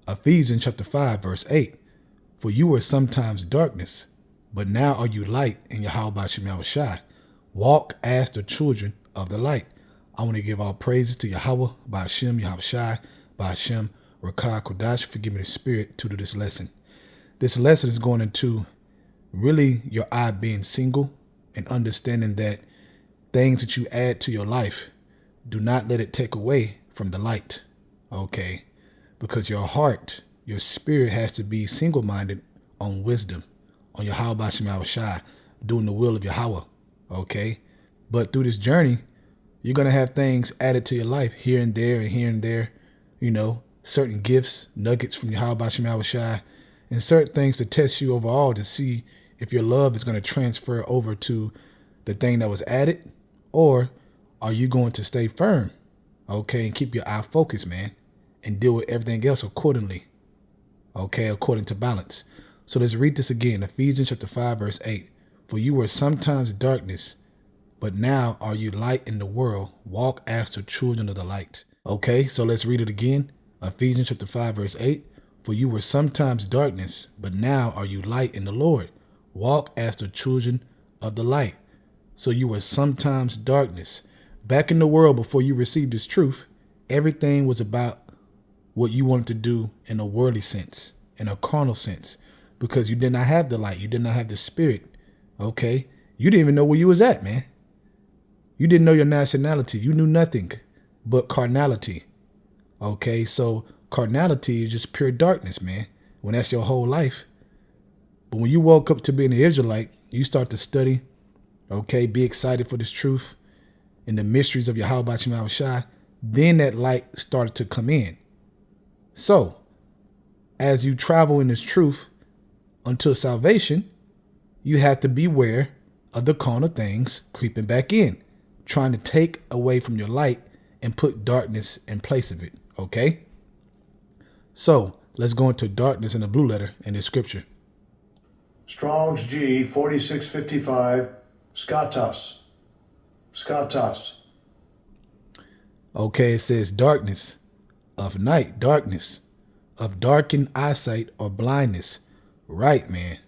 Ephesians chapter 5, verse 8. For you were sometimes darkness, but now are you light in Yahweh Shem Yahushai. Walk as the children of the light. I want to give all praises to Yahweh, Ba'ashem, Yahushai, Ba'ashem, Rakah, Kodash, forgive me the spirit to do this lesson. This lesson is going into really your eye being single and understanding that things that you add to your life, do not let it take away from the light, okay? Because your heart, your spirit has to be single-minded on wisdom, on Yahweh Shem Yahushai, doing the will of Yahweh, okay? But through this journey, you're going to have things added to your life here and there, you know, certain gifts, nuggets from Yahweh Shem Yahushai, and certain things to test you overall to see if your love is going to transfer over to the thing that was added, or are you going to stay firm, okay, and keep your eye focused, man, and deal with everything else accordingly, okay, according to balance. So let's read this again, Ephesians chapter 5, verse 8. For you were sometimes darkness, but now are you light in the world. Walk as the children of the light. Okay, so let's read it again. Ephesians chapter 5, verse 8. For you were sometimes darkness, but now are you light in the Lord. Walk as the children of the light. So you were sometimes darkness. Back in the world before you received this truth, everything was about what you wanted to do in a worldly sense, in a carnal sense, because you did not have the light. You did not have the spirit. Okay. You didn't even know where you was at, man. You didn't know your nationality. You knew nothing but carnality. Okay. So carnality is just pure darkness, man, when that's your whole life. But when you woke up to being an Israelite, you start to study, okay, be excited for this truth and the mysteries of Yahweh Shem Yahushai, then that light started to come in. So, as you travel in this truth until salvation, you have to beware of the carnal things creeping back in, trying to take away from your light and put darkness in place of it, okay? So, let's go into darkness in the blue letter in this scripture. Strong's G 4655, skatas. Skatas. Okay, it says darkness of night, darkness of darkened eyesight or blindness. Right, man.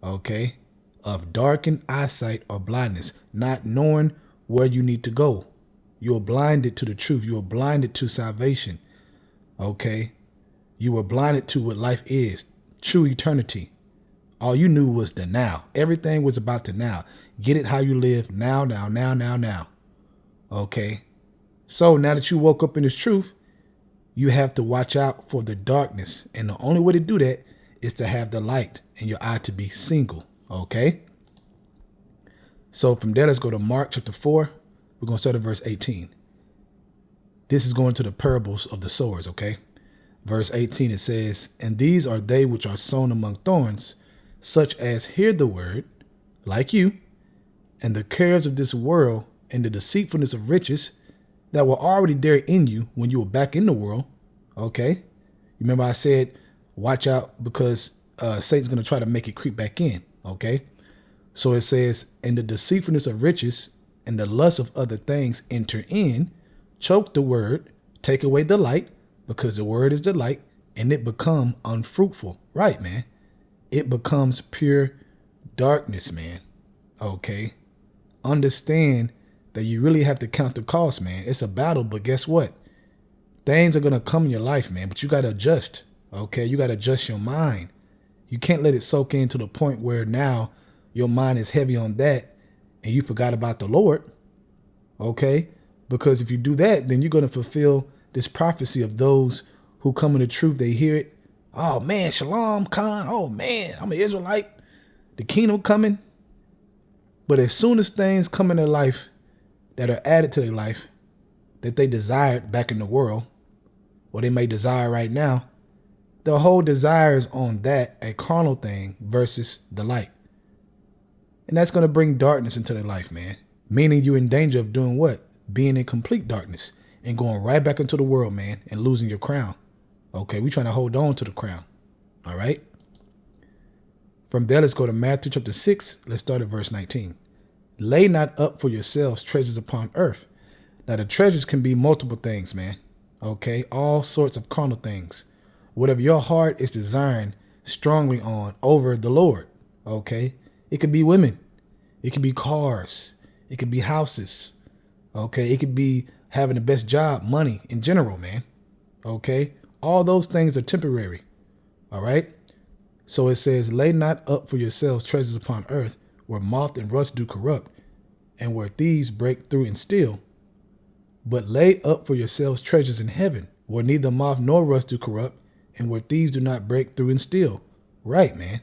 Okay. Of darkened eyesight or blindness, not knowing where you need to go. You are blinded to the truth. You are blinded to salvation. Okay. You were blinded to what life is, true eternity. All you knew was the now. Everything was about the now. Get it how you live now. Okay. So now that you woke up in this truth, you have to watch out for the darkness. And the only way to do that is to have the light and your eye to be single. Okay. So from there, let's go to Mark chapter 4. We're going to start at verse 18. This is going to the parables of the sowers. Okay. Verse 18, it says, and these are they which are sown among thorns, such as hear the word, like you, and the cares of this world and the deceitfulness of riches that were already there in you when you were back in the world. Okay. You remember I said, watch out because Satan's going to try to make it creep back in. Okay. So it says, and the deceitfulness of riches and the lust of other things enter in, choke the word, take away the light, because the word is the light, and it become unfruitful. Right, man. It becomes pure darkness, man. Okay. Understand that you really have to count the cost, man. It's a battle, but guess what? Things are going to come in your life, man, but you got to adjust. Okay. You got to adjust your mind. You can't let it soak in to the point where now your mind is heavy on that and you forgot about the Lord. Okay. Because if you do that, then you're going to fulfill this prophecy of those who come in the truth. They hear it. Oh man, Shalom, Khan. Oh man, I'm an Israelite. The kingdom coming. But as soon as things come in their life that are added to their life that they desired back in the world, or they may desire right now, the whole desire is on that, a carnal thing versus the light. And that's going to bring darkness into their life, man. Meaning you're in danger of doing what? Being in complete darkness and going right back into the world, man, and losing your crown. Okay, we're trying to hold on to the crown. All right. From there, let's go to Matthew chapter 6. Let's start at verse 19. Lay not up for yourselves treasures upon earth. Now, the treasures can be multiple things, man. Okay, all sorts of carnal things. Whatever your heart is desiring strongly on over the Lord. Okay. It could be women. It could be cars. It could be houses. Okay. It could be having the best job, money in general, man. Okay. All those things are temporary. All right. So it says, lay not up for yourselves treasures upon earth where moth and rust do corrupt and where thieves break through and steal. But lay up for yourselves treasures in heaven where neither moth nor rust do corrupt and where thieves do not break through and steal. Right, man.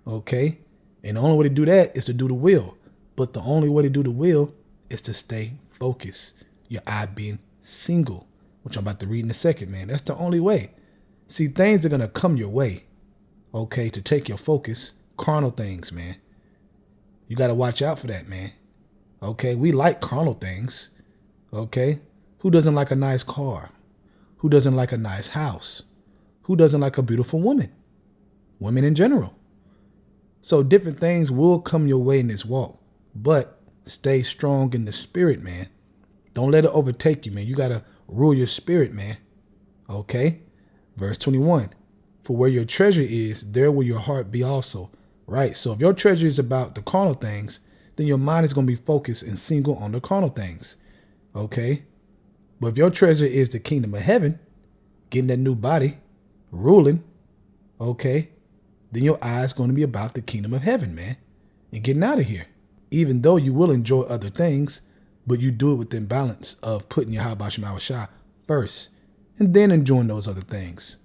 Okay. And the only way to do that is to do the will. But the only way to do the will is to stay focused. Your eye being single, which I'm about to read in a second, man. That's the only way. See, things are going to come your way, okay, to take your focus. Carnal things, man. You got to watch out for that, man. Okay, we like carnal things, okay? Who doesn't like a nice car? Who doesn't like a nice house? Who doesn't like a beautiful woman? Women in general. So different things will come your way in this walk, but stay strong in the spirit, man. Don't let it overtake you, man. You got to rule your spirit, man. Okay? Verse 21. For where your treasure is, there will your heart be also. Right? So if your treasure is about the carnal things, then your mind is going to be focused and single on the carnal things. Okay? But if your treasure is the kingdom of heaven, getting that new body, ruling, okay, then your eyes going to be about the kingdom of heaven, man, and getting out of here. Even though you will enjoy other things, but you do it within balance of putting your Yahweh Shem Shah first and then enjoying those other things.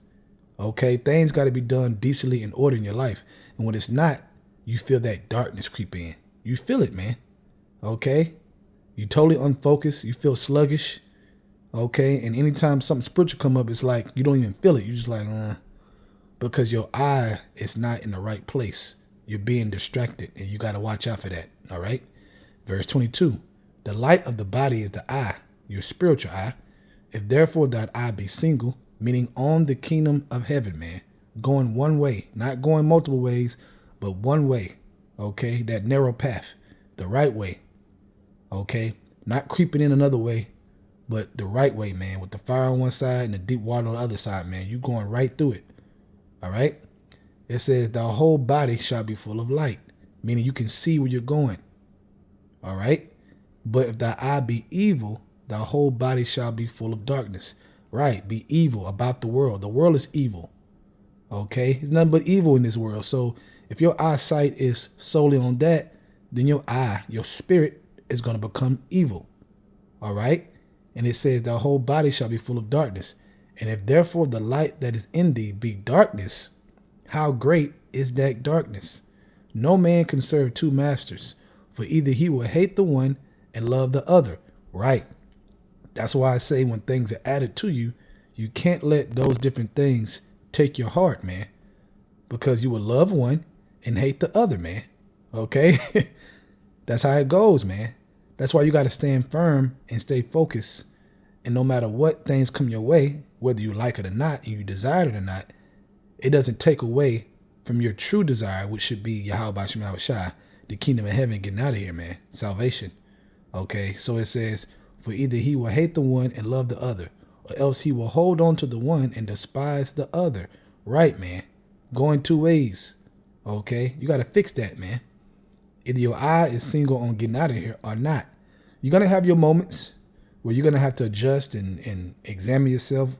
Okay, things got to be done decently in order in your life. And when it's not, you feel that darkness creep in. You feel it, man. Okay, you totally unfocused. You feel sluggish. Okay, and anytime something spiritual come up, it's like you don't even feel it. You're just like, because your eye is not in the right place. You're being distracted, and you got to watch out for that. All right, verse 22. The light of the body is the eye, your spiritual eye. If therefore that eye be single, meaning on the kingdom of heaven, man, going one way, not going multiple ways, but one way, okay, that narrow path, the right way, okay, not creeping in another way, but the right way, man, with the fire on one side and the deep water on the other side, man, you going right through it, all right? It says the whole body shall be full of light, meaning you can see where you're going, all right? But if thy eye be evil, thy whole body shall be full of darkness. Right, be evil about the world. The world is evil. Okay, there's nothing but evil in this world. So if your eyesight is solely on that, then your eye, your spirit is going to become evil. All right, and it says thy whole body shall be full of darkness. And if therefore the light that is in thee be darkness, how great is that darkness? No man can serve two masters, for either he will hate the one and love the other. Right. That's why I say when things are added to you, you can't let those different things take your heart, man, because you will love one and hate the other, man. Okay. That's how it goes, man. That's why you got to stand firm and stay focused. And no matter what things come your way, whether you like it or not, and you desire it or not, it doesn't take away from your true desire, which should be Yahweh Shem Shai, the kingdom of heaven, getting out of here, man. Salvation. Okay, so it says, for either he will hate the one and love the other, or else he will hold on to the one and despise the other. Right, man. Going two ways. Okay, you got to fix that, man. Either your eye is single on getting out of here or not. You're going to have your moments where you're going to have to adjust and examine yourself.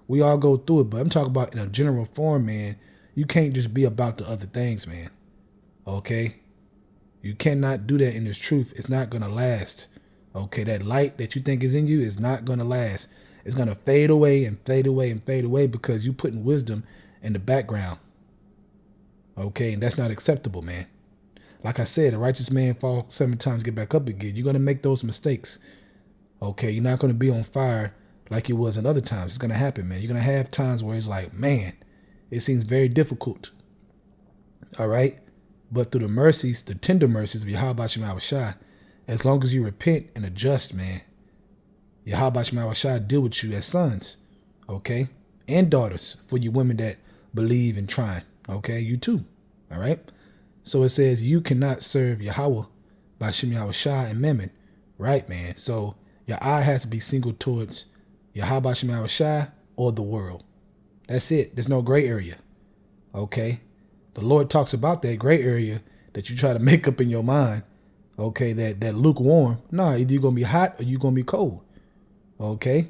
We all go through it, but I'm talking about in a general form, man. You can't just be about the other things, man. Okay? You cannot do that in this truth. It's not going to last. Okay, that light that you think is in you is not going to last. It's going to fade away and fade away and fade away because you're putting wisdom in the background. Okay, and that's not acceptable, man. Like I said, a righteous man fall 7 times, get back up again. You're going to make those mistakes. Okay, you're not going to be on fire like you was in other times. It's going to happen, man. You're going to have times where it's like, man, it seems very difficult. All right? But through the mercies, the tender mercies of Yahweh Shem Shai, as long as you repent and adjust, man, Yahweh Shem Shai deal with you as sons, okay? And daughters for you women that believe in trying, okay? You too, all right? So it says you cannot serve Yahweh by Shem Shai and Mammon, right, man? So your eye has to be single towards Yahweh Shem Shai or the world, That's it. There's no gray area. Okay? The Lord talks about that gray area that you try to make up in your mind. Okay, that lukewarm. Nah, either you're going to be hot or you're going to be cold. Okay?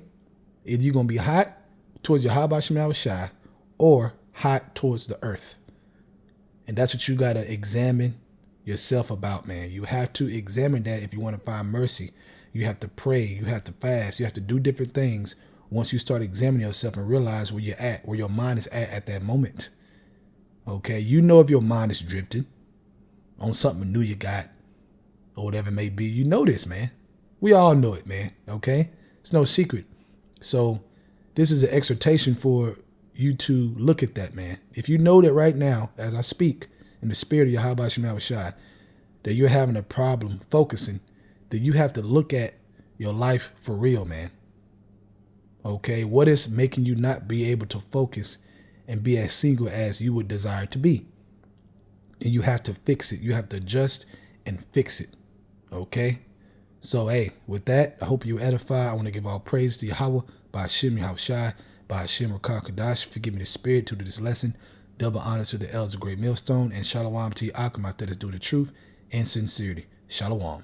Either you're going to be hot towards your Habashim Shai or hot towards the earth. And that's what you got to examine yourself about, man. You have to examine that if you want to find mercy. You have to pray. You have to fast. You have to do different things once you start examining yourself and realize where you're at, where your mind is at that moment. Okay? You know if your mind is drifting on something new you got or whatever it may be. You know this, man. We all know it, man. Okay? It's no secret. So this is an exhortation for you to look at that, man. If you know that right now, as I speak, in the spirit of Yahweh Shema Shai, that you're having a problem focusing, then you have to look at your life for real, man. Okay? What is making you not be able to focus and be as single as you would desire to be? And you have to fix it. You have to adjust and fix it. Okay? So, hey, with that, I hope you edify. I want to give all praise to Yahweh, by Hashem Yahweh Shai, by Hashem Rakah Kadash. Forgive me the spirit to do this lesson. Double honor to the elders of Great Millstone. And shalom to Yaakam that is doing the truth and sincerity. Shalom.